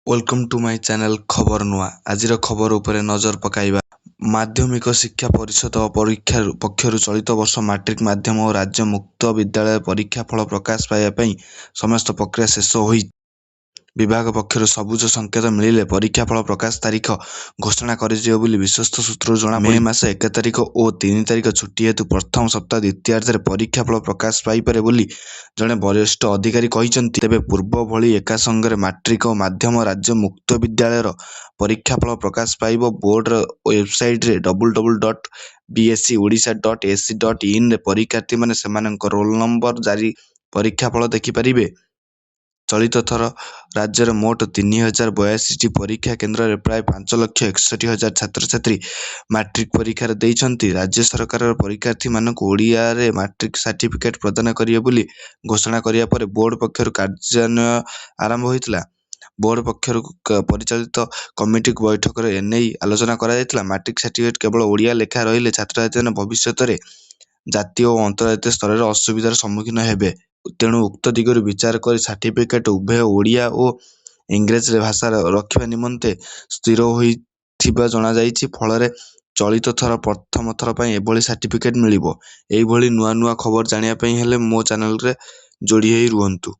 Welcome to my channel ଖବର ନୂଆ। ଆଜିର ଖବର ଉପରେ ନଜର ପକାଇବା। ମାଧ୍ୟମିକ ଶିକ୍ଷା ପରିଷଦ ପକ୍ଷରୁ ଚଳିତ ବର୍ଷ ମାଟ୍ରିକ ମାଧ୍ୟମ ଓ ରାଜ୍ୟ ମୁକ୍ତ ବିଦ୍ୟାଳୟ ପରୀକ୍ଷା ଫଳ ପ୍ରକାଶ ପାଇବା ପାଇଁ ସମସ୍ତ ପ୍ରକ୍ରିୟା ଶେଷ ହୋଇ ବିଭାଗ ପକ୍ଷରୁ ସବୁଜ ସଂକେତ ମିଳିଲେ ପରୀକ୍ଷା ଫଳ ପ୍ରକାଶ ତାରିଖ ଘୋଷଣା କରାଯିବ ବୋଲି ବିଶ୍ୱସ୍ତ ସୂତ୍ରରୁ ଜଣାପଡ଼ିଛି। ମେ ମାସ 1 ତାରିଖ ଓ 3 ତାରିଖ ଛୁଟି ହେତୁ ପ୍ରଥମ ସପ୍ତାହ ଦ୍ୱିତୀୟାର୍ଦ୍ଧରେ ପରୀକ୍ଷା ଫଳ ପ୍ରକାଶ ପାଇପାରେ ବୋଲି ଜଣେ ବରିଷ୍ଠ ଅଧିକାରୀ କହିଛନ୍ତି। ତେବେ ପୂର୍ବ ଭଳି ଏକା ସଙ୍ଗରେ ମାଟ୍ରିକ ଓ ମାଧ୍ୟମ ରାଜ୍ୟ ମୁକ୍ତ ବିଦ୍ୟାଳୟର ପରୀକ୍ଷା ଫଳ ପ୍ରକାଶ ପାଇବ। ବୋର୍ଡର ୱେବସାଇଟରେ www.bseodia.ac.in ରେ ପରୀକ୍ଷାର୍ଥୀମାନେ ସେମାନଙ୍କ ରୋଲ ନମ୍ବର ଜାରି ପରୀକ୍ଷା ଫଳ ଦେଖିପାରିବେ। ଚଳିତ ଥର ରାଜ୍ୟରେ ମୋଟ 3082ଟି ପରୀକ୍ଷା କେନ୍ଦ୍ରରେ ପ୍ରାୟ 5,61,000 ଛାତ୍ରଛାତ୍ରୀ ମାଟ୍ରିକ ପରୀକ୍ଷାରେ ଦେଇଛନ୍ତି। ରାଜ୍ୟ ସରକାର ପରୀକ୍ଷାର୍ଥୀମାନଙ୍କୁ ଓଡ଼ିଆରେ ମାଟ୍ରିକ ସାର୍ଟିଫିକେଟ୍ ପ୍ରଦାନ କରିବେ ବୋଲି ଘୋଷଣା କରିବା ପରେ ବୋର୍ଡ ପକ୍ଷରୁ କାର୍ଯ୍ୟାନ୍ୱୟନ ଆରମ୍ଭ ହୋଇଥିଲା। ବୋର୍ଡ ପକ୍ଷରୁ ପରିଚାଳିତ କମିଟି ବୈଠକରେ ଏନେଇ ଆଲୋଚନା କରାଯାଇଥିଲା। ମାଟ୍ରିକ ସାର୍ଟିଫିକେଟ୍ କେବଳ ଓଡ଼ିଆ ଲେଖା ରହିଲେ ଛାତ୍ରଛାତ୍ରୀମାନେ ଭବିଷ୍ୟତରେ ଜାତୀୟ ଓ ଅନ୍ତର୍ଜାତୀୟ ସ୍ତରରେ ଅସୁବିଧାର ସମ୍ମୁଖୀନ ହେବେ। ତେଣୁ ଉକ୍ତ ଦିଗରୁ ବିଚାର କରି ସାର୍ଟିଫିକେଟ୍ ଉଭୟ ଓଡ଼ିଆ ଓ ଇଂରାଜୀ ଭାଷା ରଖିବା ନିମନ୍ତେ ସ୍ଥିର ହୋଇଥିବା ଜଣାଯାଇଛି। ଫଳରେ ଚଳିତ ଥର ପ୍ରଥମ ଥର ପାଇଁ ଏଭଳି ସାର୍ଟିଫିକେଟ୍ ମିଳିବ। ଏହିଭଳି ନୂଆ ନୂଆ ଖବର ଜାଣିବା ପାଇଁ ହେଲେ ମୋ ଚ୍ୟାନେଲରେ ଯୋଡ଼ି ହୋଇ ରୁହନ୍ତୁ।